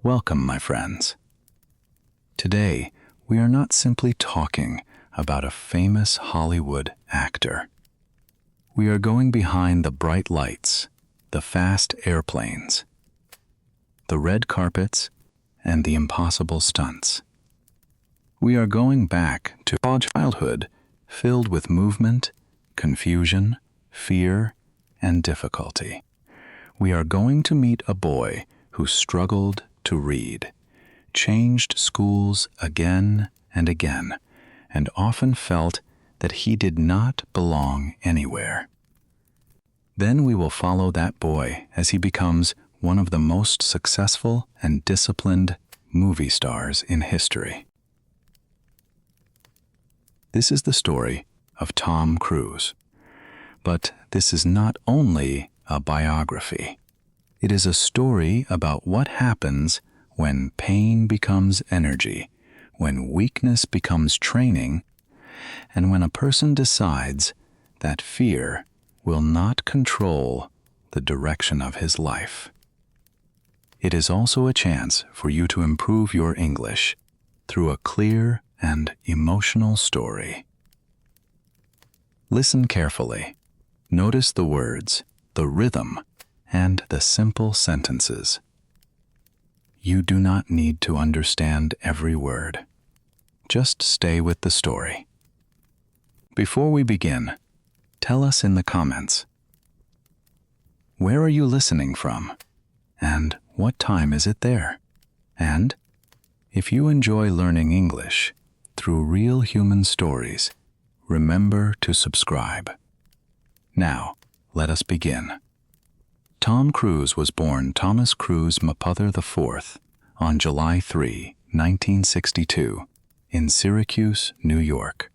Welcome, my friends. Today, we are not simply talking about a famous Hollywood actor. We are going behind the bright lights, the fast airplanes, the red carpets, and the impossible stunts. We are going back to a childhood filled with movement, confusion, fear, and difficulty. We are going to meet a boy who struggled to read, changed schools again and again, and often felt that he did not belong anywhere. Then we will follow that boy as he becomes one of the most successful and disciplined movie stars in history. This is the story of Tom Cruise. But this is not only a biography. It is a story about what happens when pain becomes energy, when weakness becomes training, and when a person decides that fear will not control the direction of his life. It is also a chance for you to improve your English through a clear and emotional story. Listen carefully. Notice the words, the rhythm, and the simple sentences. You do not need to understand every word. Just stay with the story. Before we begin, tell us in the comments, where are you listening from? And what time is it there? And if you enjoy learning English through real human stories, remember to subscribe. Now, let us begin. Tom Cruise was born Thomas Cruise Mapother IV on July 3, 1962, in Syracuse, New York.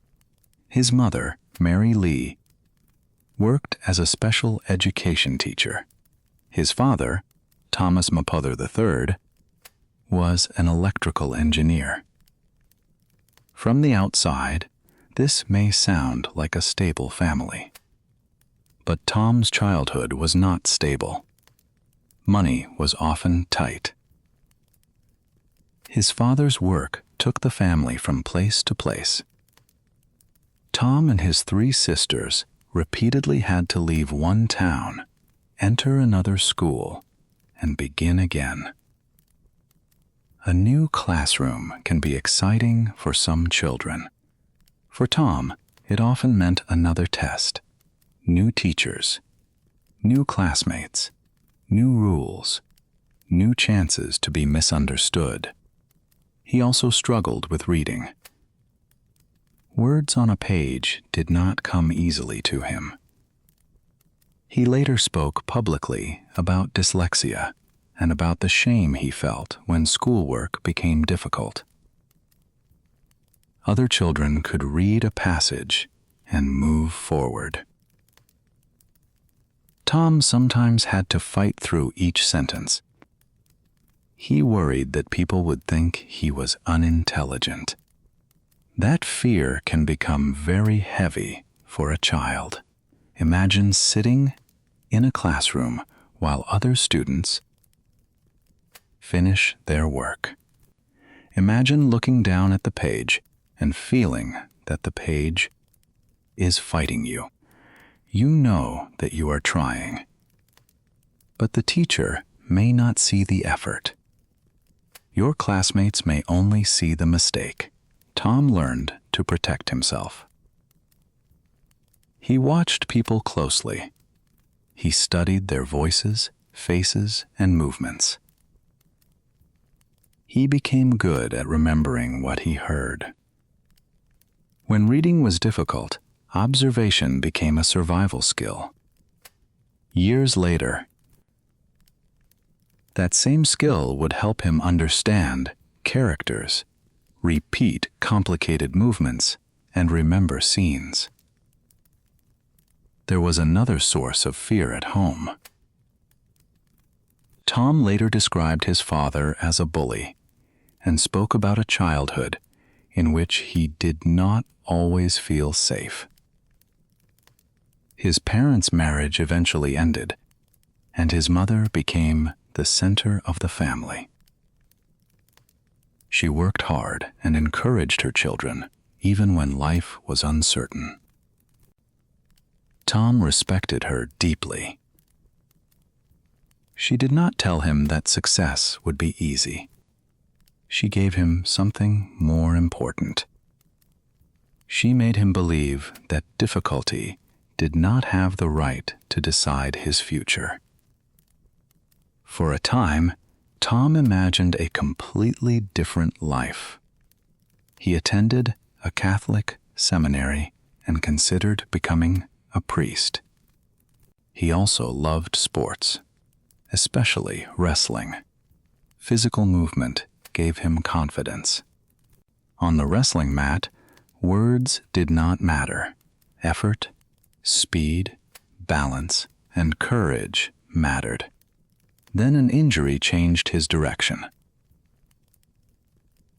His mother, Mary Lee, worked as a special education teacher. His father, Thomas Mapother III, was an electrical engineer. From the outside, this may sound like a stable family. But Tom's childhood was not stable. Money was often tight. His father's work took the family from place to place. Tom and his 3 sisters repeatedly had to leave one town, enter another school, and begin again. A new classroom can be exciting for some children. For Tom, it often meant another test, new teachers, new classmates, new rules, new chances to be misunderstood. He also struggled with reading. Words on a page did not come easily to him. He later spoke publicly about dyslexia and about the shame he felt when schoolwork became difficult. Other children could read a passage and move forward. Tom sometimes had to fight through each sentence. He worried that people would think he was unintelligent. That fear can become very heavy for a child. Imagine sitting in a classroom while other students finish their work. Imagine looking down at the page and feeling that the page is fighting you. You know that you are trying, but the teacher may not see the effort. Your classmates may only see the mistake. Tom learned to protect himself. He watched people closely. He studied their voices, faces, and movements. He became good at remembering what he heard. When reading was difficult, observation became a survival skill. Years later, that same skill would help him understand characters, repeat complicated movements, and remember scenes. There was another source of fear at home. Tom later described his father as a bully and spoke about a childhood in which he did not always feel safe. His parents' marriage eventually ended, and his mother became the center of the family. She worked hard and encouraged her children, even when life was uncertain. Tom respected her deeply. She did not tell him that success would be easy. She gave him something more important. She made him believe that difficulty did not have the right to decide his future. For a time, Tom imagined a completely different life. He attended a Catholic seminary and considered becoming a priest. He also loved sports, especially wrestling. Physical movement gave him confidence. On the wrestling mat, words did not matter. Effort, speed, balance, and courage mattered. Then an injury changed his direction.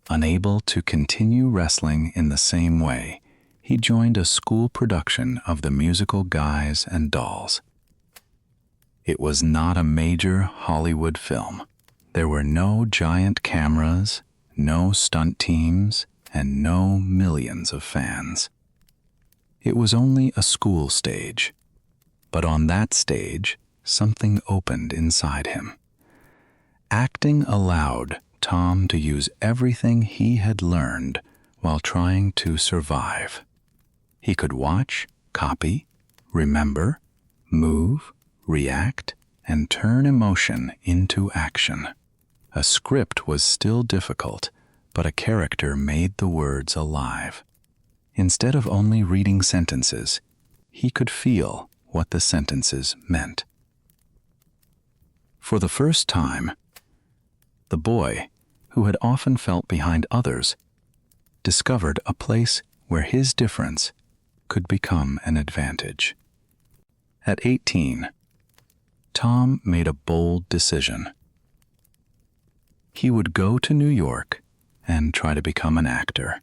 Unable to continue wrestling in the same way, he joined a school production of the musical Guys and Dolls. It was not a major Hollywood film. There were no giant cameras, no stunt teams, and no millions of fans. It was only a school stage. But on that stage, something opened inside him. Acting allowed Tom to use everything he had learned while trying to survive. He could watch, copy, remember, move, react, and turn emotion into action. A script was still difficult, but a character made the words alive. Instead of only reading sentences, he could feel what the sentences meant. For the first time, the boy, who had often felt behind others, discovered a place where his difference could become an advantage. At 18, Tom made a bold decision. He would go to New York and try to become an actor.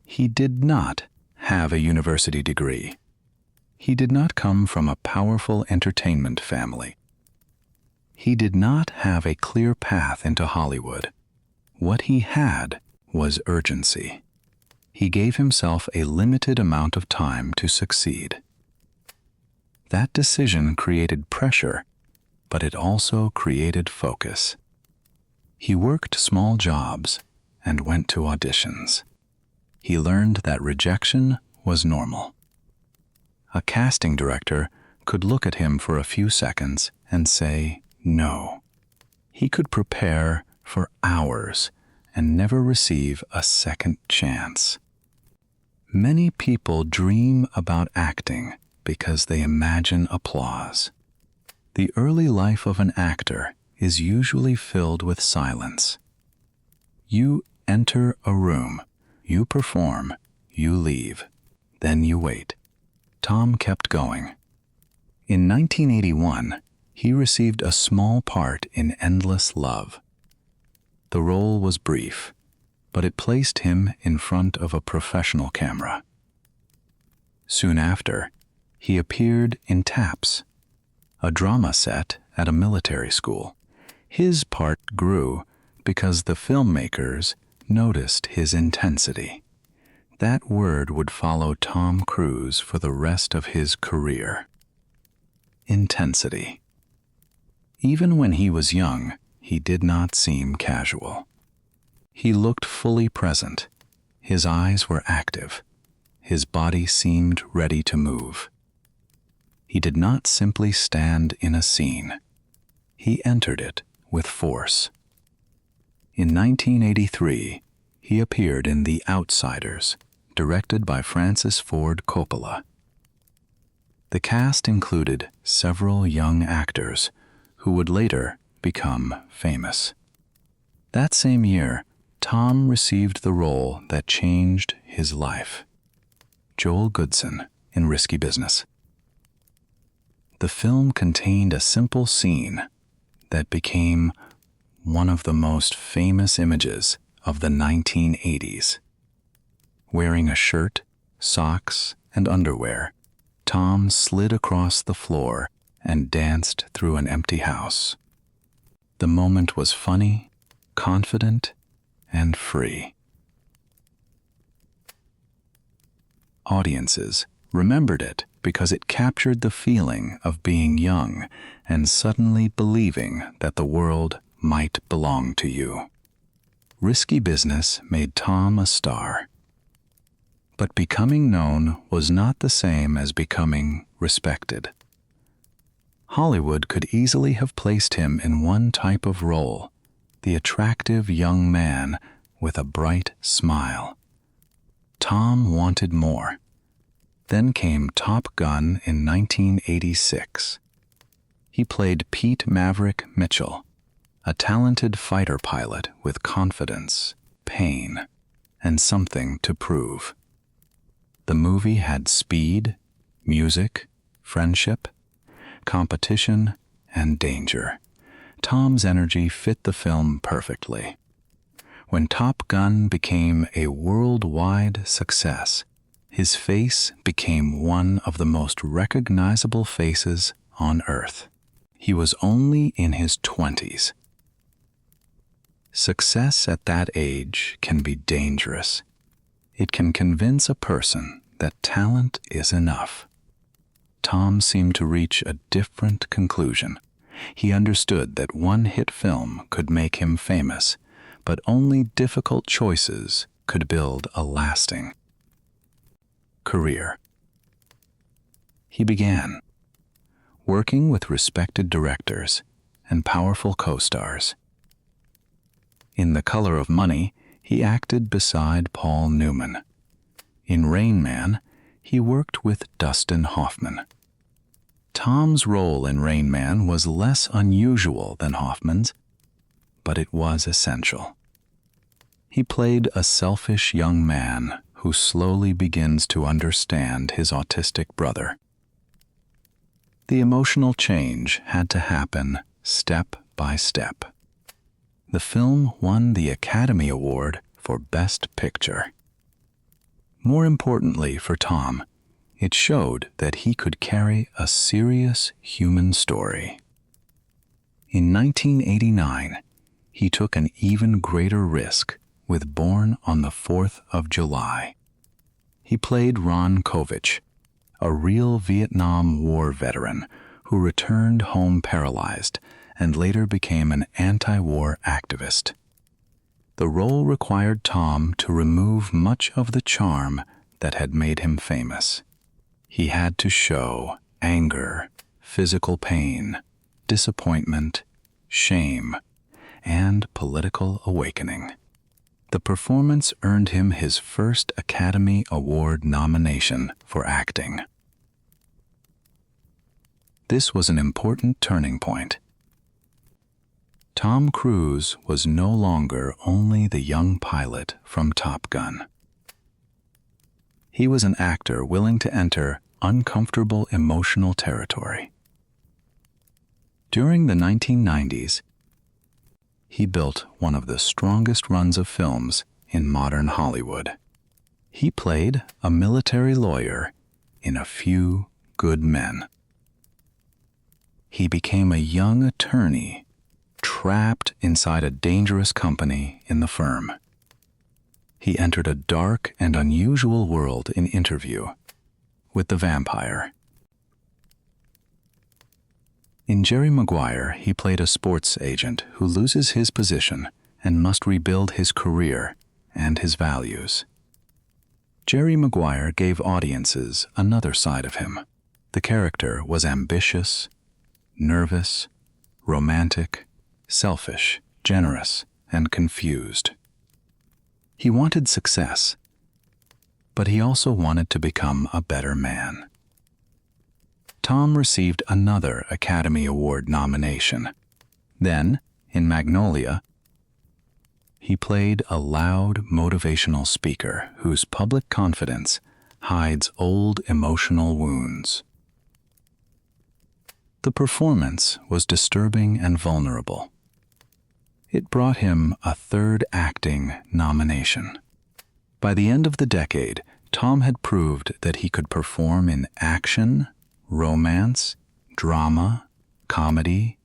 He did not have a university degree. He did not come from a powerful entertainment family. He did not have a clear path into Hollywood. What he had was urgency. He gave himself a limited amount of time to succeed. That decision created pressure, but it also created focus. He worked small jobs and went to auditions. He learned that rejection was normal. A casting director could look at him for a few seconds and say no. He could prepare for hours and never receive a second chance. Many people dream about acting because they imagine applause. The early life of an actor is usually filled with silence. You enter a room, you perform, you leave, then you wait. Tom kept going. In 1981, he received a small part in Endless Love. The role was brief, but it placed him in front of a professional camera. Soon after, he appeared in Taps, a drama set at a military school. His part grew because the filmmakers noticed his intensity. That word would follow Tom Cruise for the rest of his career. Intensity. Even when he was young, he did not seem casual. He looked fully present. His eyes were active. His body seemed ready to move. He did not simply stand in a scene. He entered it with force. In 1983, he appeared in The Outsiders, directed by Francis Ford Coppola. The cast included several young actors who would later become famous. That same year, Tom received the role that changed his life. Joel Goodson in Risky Business. The film contained a simple scene that became one of the most famous images of the 1980s. Wearing a shirt, socks, and underwear, Tom slid across the floor and danced through an empty house. The moment was funny, confident and free. Audiences remembered it because it captured the feeling of being young and suddenly believing that the world might belong to you. Risky business made Tom a star. But becoming known was not the same as becoming respected. Hollywood could easily have placed him in one type of role, the attractive young man with a bright smile. Tom wanted more. Then came Top Gun in 1986. He played Pete Maverick Mitchell, a talented fighter pilot with confidence, pain, and something to prove. The movie had speed, music, friendship, competition, and danger. Tom's energy fit the film perfectly. When Top Gun became a worldwide success, his face became one of the most recognizable faces on Earth. He was only in his 20s. Success at that age can be dangerous. It can convince a person that talent is enough. Tom seemed to reach a different conclusion. He understood that one hit film could make him famous, but only difficult choices could build a lasting career. He began working with respected directors and powerful co-stars. In The Color of Money, he acted beside Paul Newman. In Rain Man, he worked with Dustin Hoffman. Tom's role in Rain Man was less unusual than Hoffman's, but it was essential. He played a selfish young man who slowly begins to understand his autistic brother. The emotional change had to happen step by step. The film won the Academy Award for Best Picture. More importantly for Tom, it showed that he could carry a serious human story. In 1989, he took an even greater risk with Born on the 4th of July. He played Ron Kovich, a real Vietnam War veteran who returned home paralyzed and later became an anti-war activist. The role required Tom to remove much of the charm that had made him famous. He had to show anger, physical pain, disappointment, shame, and political awakening. The performance earned him his first Academy Award nomination for acting. This was an important turning point. Tom Cruise was no longer only the young pilot from Top Gun. He was an actor willing to enter uncomfortable emotional territory. During the 1990s, he built one of the strongest runs of films in modern Hollywood. He played a military lawyer in A Few Good Men. He became a young attorney trapped inside a dangerous company in the firm. He entered a dark and unusual world in Interview with the Vampire. In Jerry Maguire, he played a sports agent who loses his position and must rebuild his career and his values. Jerry Maguire gave audiences another side of him. The character was ambitious, nervous, romantic, selfish, generous, and confused. He wanted success, but he also wanted to become a better man. Tom received another Academy Award nomination. Then, in Magnolia, he played a loud, motivational speaker whose public confidence hides old emotional wounds. The performance was disturbing and vulnerable. It brought him a third acting nomination. By the end of the decade, Tom had proved that he could perform in action, romance, drama, comedy,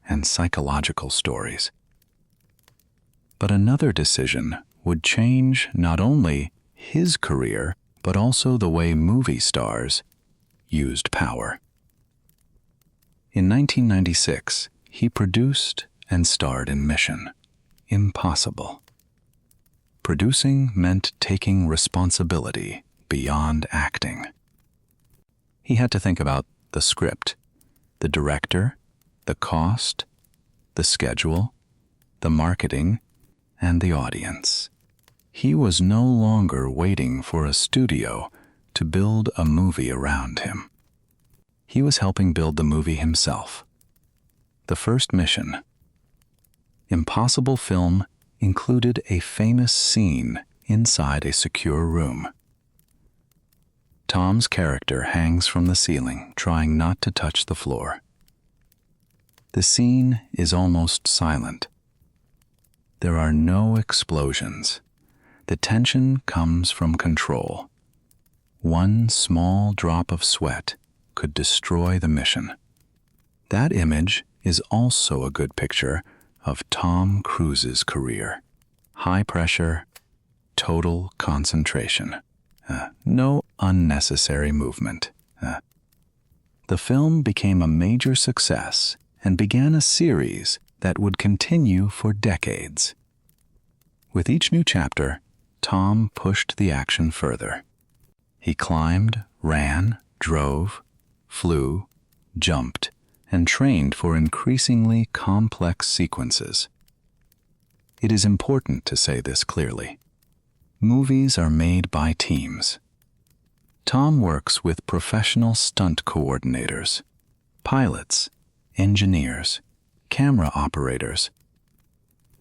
and psychological stories. But another decision would change not only his career, but also the way movie stars used power. In 1996, he produced and starred in Mission Impossible. Producing meant taking responsibility beyond acting. He had to think about the script, the director, the cost, the schedule, the marketing, and the audience. He was no longer waiting for a studio to build a movie around him. He was helping build the movie himself. The first Mission Impossible film included a famous scene inside a secure room. Tom's character hangs from the ceiling, trying not to touch the floor. The scene is almost silent. There are no explosions. The tension comes from control. One small drop of sweat could destroy the mission. That image is also a good picture of Tom Cruise's career. High pressure, total concentration. No unnecessary movement. The film became a major success and began a series that would continue for decades. With each new chapter, Tom pushed the action further. He climbed, ran, drove, flew, jumped, and trained for increasingly complex sequences. It is important to say this clearly. Movies are made by teams. Tom works with professional stunt coordinators, pilots, engineers, camera operators,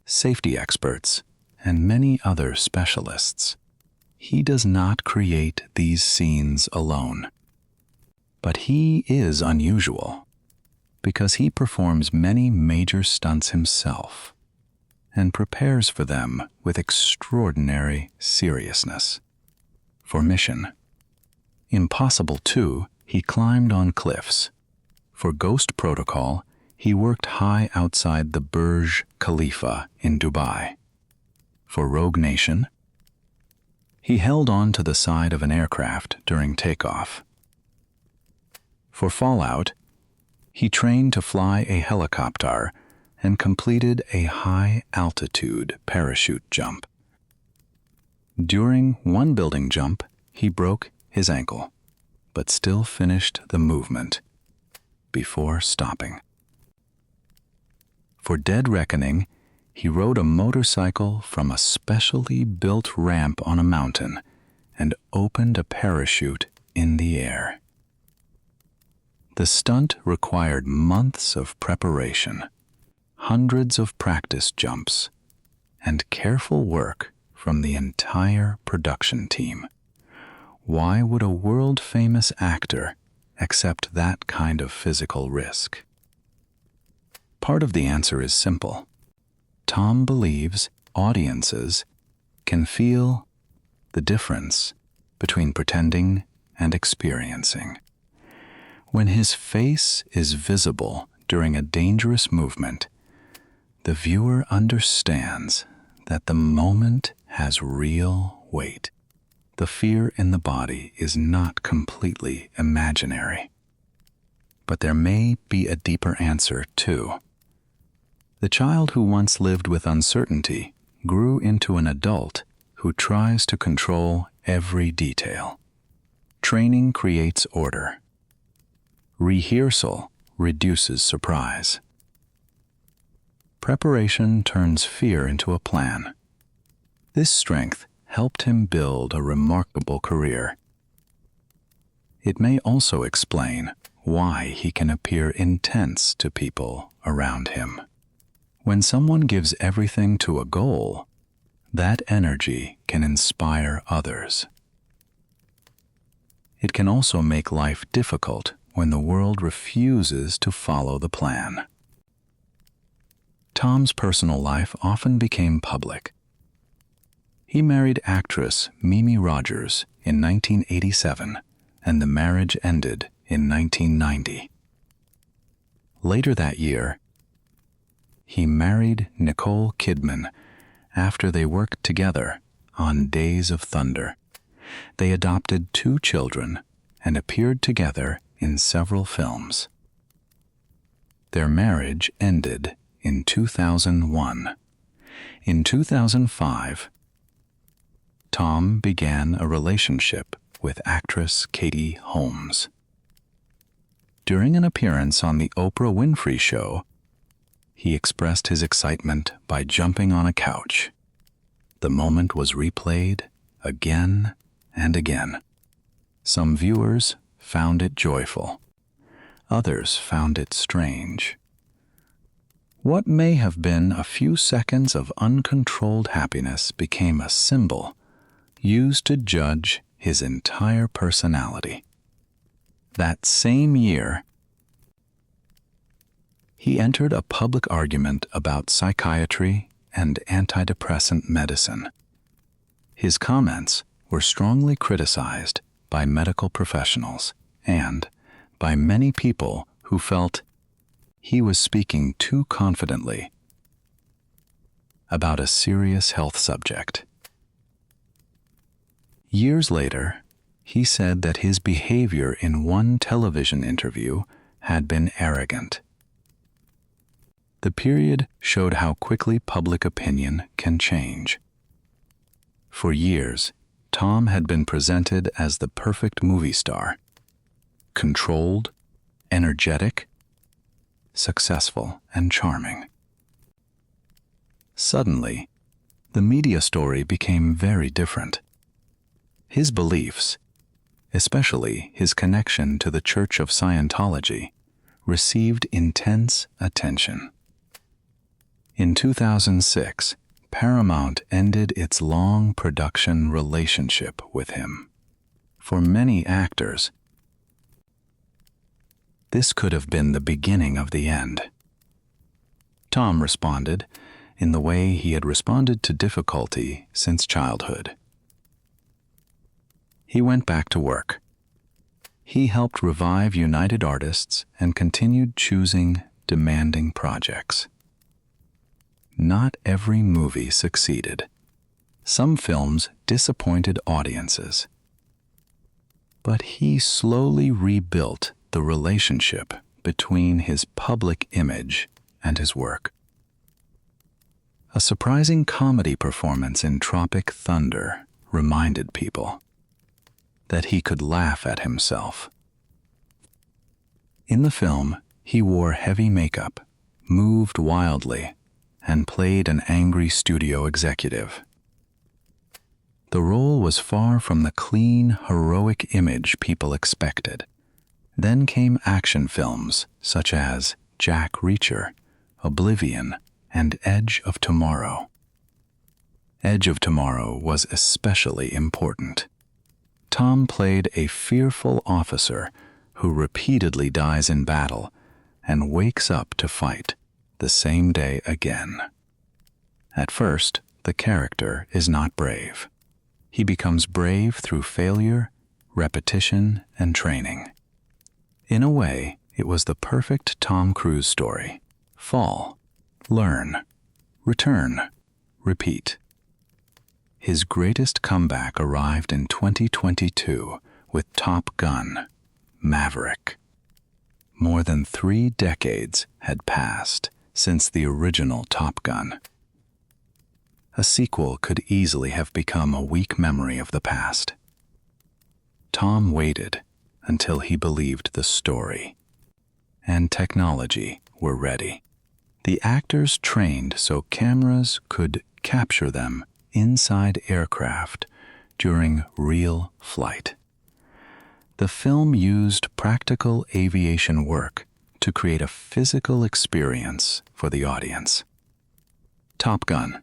safety experts, and many other specialists. He does not create these scenes alone. But he is unusual because he performs many major stunts himself and prepares for them with extraordinary seriousness. For Mission Impossible 2, he climbed on cliffs. For Ghost Protocol, he worked high outside the Burj Khalifa in Dubai. For Rogue Nation, he held on to the side of an aircraft during takeoff. For Fallout, he trained to fly a helicopter and completed a high-altitude parachute jump. During one building jump, he broke his ankle, but still finished the movement before stopping. For Dead Reckoning, he rode a motorcycle from a specially built ramp on a mountain and opened a parachute in the air. The stunt required months of preparation, hundreds of practice jumps, and careful work from the entire production team. Why would a world-famous actor accept that kind of physical risk? Part of the answer is simple. Tom believes audiences can feel the difference between pretending and experiencing. When his face is visible during a dangerous movement, the viewer understands that the moment has real weight. The fear in the body is not completely imaginary. But there may be a deeper answer, too. The child who once lived with uncertainty grew into an adult who tries to control every detail. Training creates order. Rehearsal reduces surprise. Preparation turns fear into a plan. This strength helped him build a remarkable career. It may also explain why he can appear intense to people around him. When someone gives everything to a goal, that energy can inspire others. It can also make life difficult when the world refuses to follow the plan. Tom's personal life often became public. He married actress Mimi Rogers in 1987, and the marriage ended in 1990. Later that year, he married Nicole Kidman after they worked together on Days of Thunder. They adopted 2 children and appeared together in several films. Their marriage ended in 2001. In 2005, Tom began a relationship with actress Katie Holmes. During an appearance on the Oprah Winfrey Show, he expressed his excitement by jumping on a couch. The moment was replayed again and again. Some viewers found it joyful. Others found it strange. What may have been a few seconds of uncontrolled happiness became a symbol used to judge his entire personality. That same year, he entered a public argument about psychiatry and antidepressant medicine. His comments were strongly criticized by medical professionals and by many people who felt he was speaking too confidently about a serious health subject. Years later, he said that his behavior in one television interview had been arrogant. The period showed how quickly public opinion can change. For years, Tom had been presented as the perfect movie star, controlled, energetic, successful, and charming. Suddenly, the media story became very different. His beliefs, especially his connection to the Church of Scientology, received intense attention. In 2006, Paramount ended its long production relationship with him. For many actors, this could have been the beginning of the end. Tom responded in the way he had responded to difficulty since childhood. He went back to work. He helped revive United Artists and continued choosing demanding projects. Not every movie succeeded. Some films disappointed audiences. But he slowly rebuilt the relationship between his public image and his work. A surprising comedy performance in Tropic Thunder reminded people that he could laugh at himself. In the film, he wore heavy makeup, moved wildly, and played an angry studio executive. The role was far from the clean, heroic image people expected. Then came action films such as Jack Reacher, Oblivion, and Edge of Tomorrow. Edge of Tomorrow was especially important. Tom played a fearful officer who repeatedly dies in battle and wakes up to fight the same day again. At first, the character is not brave. He becomes brave through failure, repetition, and training. In a way, it was the perfect Tom Cruise story. Fall, learn, return, repeat. His greatest comeback arrived in 2022 with Top Gun Maverick. More than 3 decades had passed since the original Top Gun. A sequel could easily have become a weak memory of the past. Tom waited until he believed the story and technology were ready. The actors trained so cameras could capture them inside aircraft during real flight. The film used practical aviation work to create a physical experience for the audience. Top Gun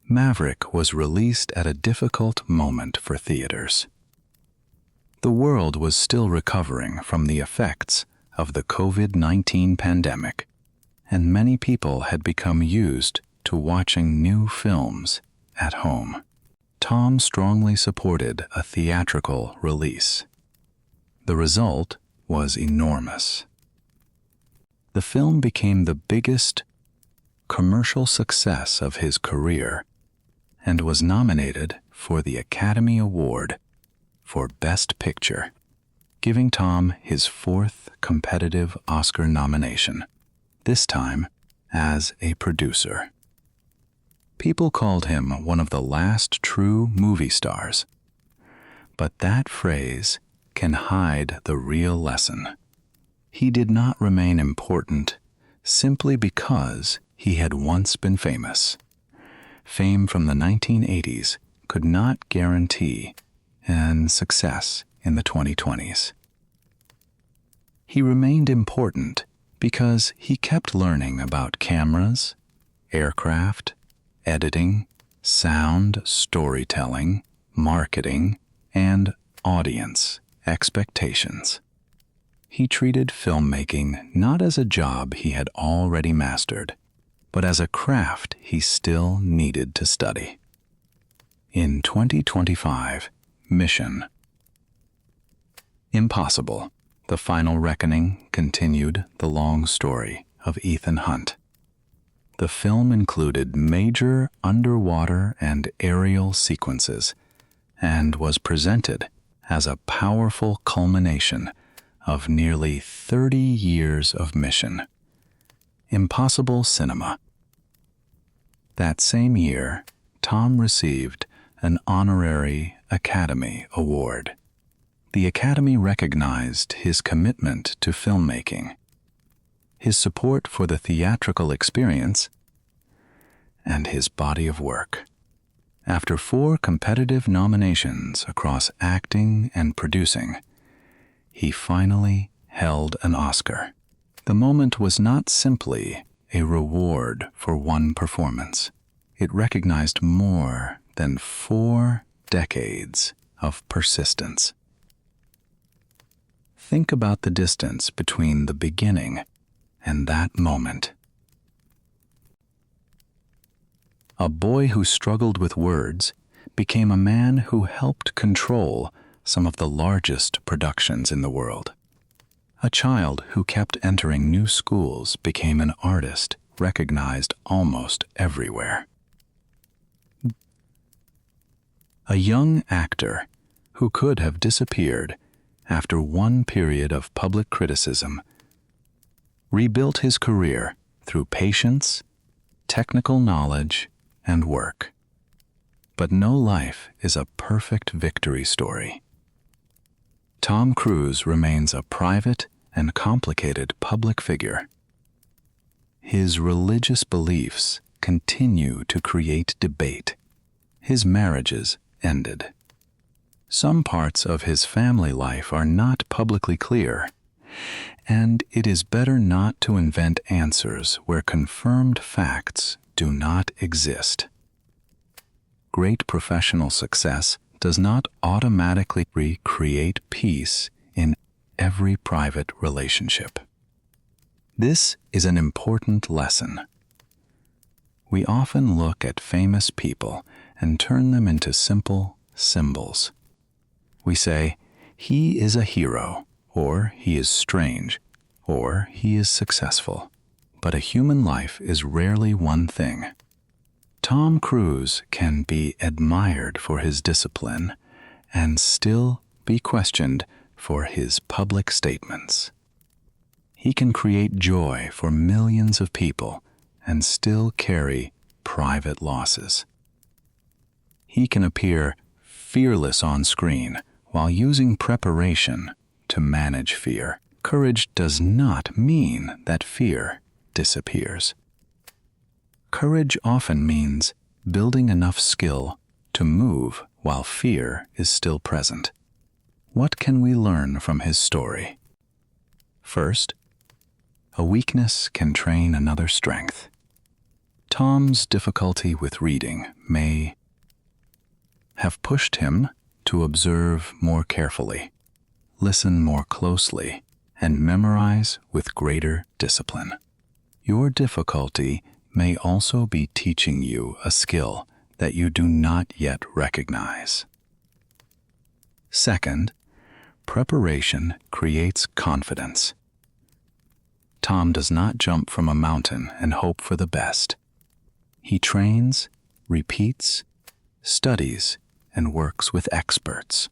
Maverick was released at a difficult moment for theaters. The world was still recovering from the effects of the COVID-19 pandemic, and many people had become used to watching new films at home. Tom strongly supported a theatrical release. The result was enormous. The film became the biggest commercial success of his career and was nominated for the Academy Award for Best Picture, giving Tom his fourth competitive Oscar nomination, this time as a producer. People called him one of the last true movie stars, but that phrase can hide the real lesson. He did not remain important simply because he had once been famous. Fame from the 1980s could not guarantee success in the 2020s. He remained important because he kept learning about cameras, aircraft, editing, sound, storytelling, marketing, and audience expectations. He treated filmmaking not as a job he had already mastered, but as a craft he still needed to study. In 2025, Mission Impossible: The Final Reckoning continued the long story of Ethan Hunt. The film included major underwater and aerial sequences and was presented as a powerful culmination of nearly 30 years of mission. Impossible cinema. That same year, Tom received an honorary Academy Award. The Academy recognized his commitment to filmmaking, his support for the theatrical experience, and his body of work. After 4 competitive nominations across acting and producing, he finally held an Oscar. The moment was not simply a reward for one performance. It recognized more than 4 decades of persistence. Think about the distance between the beginning and that moment. A boy who struggled with words became a man who helped control some of the largest productions in the world. A child who kept entering new schools became an artist recognized almost everywhere. A young actor who could have disappeared after one period of public criticism rebuilt his career through patience, technical knowledge, and work. But no life is a perfect victory story. Tom Cruise remains a private and complicated public figure. His religious beliefs continue to create debate. His marriages ended. Some parts of his family life are not publicly clear, and it is better not to invent answers where confirmed facts do not exist. Great professional success does not automatically recreate peace in every private relationship. This is an important lesson. We often look at famous people and turn them into simple symbols. We say, he is a hero, or he is strange, or he is successful. But a human life is rarely one thing. Tom Cruise can be admired for his discipline and still be questioned for his public statements. He can create joy for millions of people and still carry private losses. He can appear fearless on screen while using preparation to manage fear. Courage does not mean that fear disappears. Courage often means building enough skill to move while fear is still present. What can we learn from his story? First, a weakness can train another strength. Tom's difficulty with reading may have pushed him to observe more carefully, listen more closely, and memorize with greater discipline. Your difficulty may also be teaching you a skill that you do not yet recognize. Second, preparation creates confidence. Tom does not jump from a mountain and hope for the best. He trains, repeats, studies, and works with experts.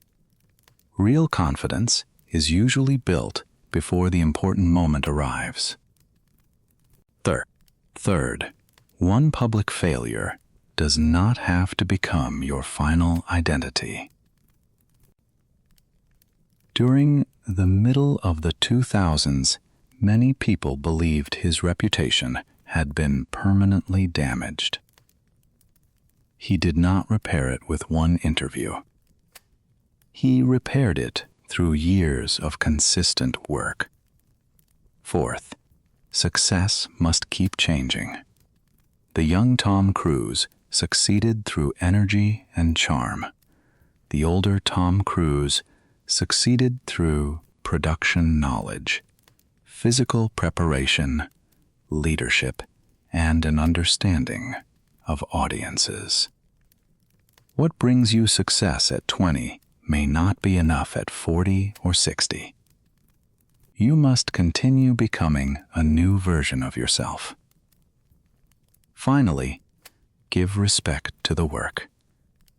Real confidence is usually built before the important moment arrives. Third, one public failure does not have to become your final identity. During the middle of the 2000s, many people believed his reputation had been permanently damaged. He did not repair it with one interview. He repaired it through years of consistent work. Fourth, success must keep changing. The young Tom Cruise succeeded through energy and charm. The older Tom Cruise succeeded through production knowledge, physical preparation, leadership, and an understanding of audiences. What brings you success at 20 may not be enough at 40 or 60. You must continue becoming a new version of yourself. Finally, give respect to the work.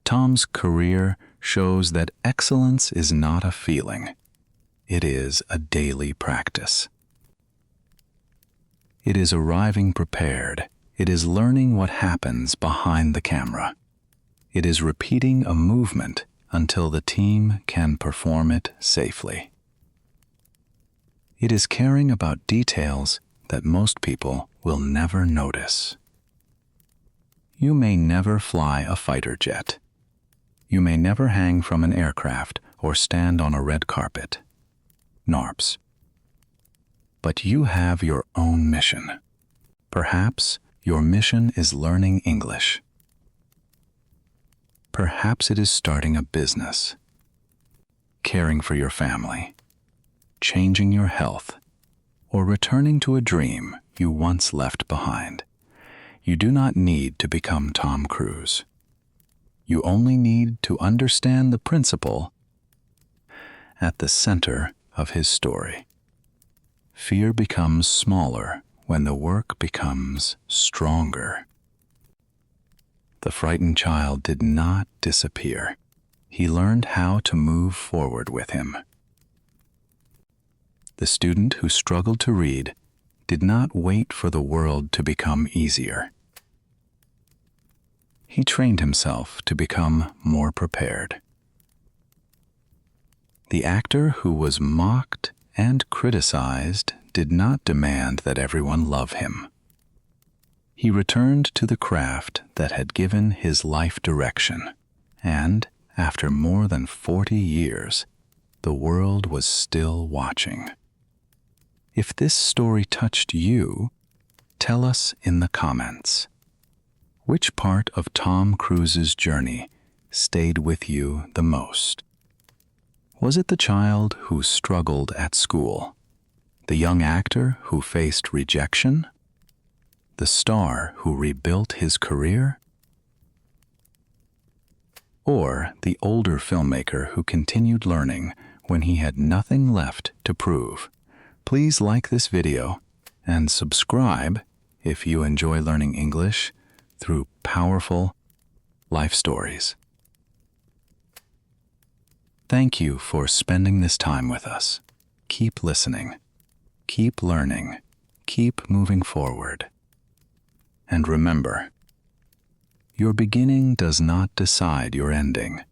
Tom's career shows that excellence is not a feeling. It is a daily practice. It is arriving prepared. It is learning what happens behind the camera. It is repeating a movement until the team can perform it safely. It is caring about details that most people will never notice. You may never fly a fighter jet. You may never hang from an aircraft or stand on a red carpet. NARPS. But you have your own mission. Perhaps your mission is learning English. Perhaps it is starting a business, caring for your family, changing your health, or returning to a dream you once left behind. You do not need to become Tom Cruise. You only need to understand the principle at the center of his story. Fear becomes smaller when the work becomes stronger. The frightened child did not disappear. He learned how to move forward with him. The student who struggled to read did not wait for the world to become easier. He trained himself to become more prepared. The actor who was mocked and criticized did not demand that everyone love him. He returned to the craft that had given his life direction, and after more than 40 years, the world was still watching. If this story touched you, tell us in the comments. Which part of Tom Cruise's journey stayed with you the most? Was it the child who struggled at school? The young actor who faced rejection? The star who rebuilt his career? Or the older filmmaker who continued learning when he had nothing left to prove? Please like this video and subscribe if you enjoy learning English through powerful life stories. Thank you for spending this time with us. Keep listening, keep learning, keep moving forward. And remember, your beginning does not decide your ending.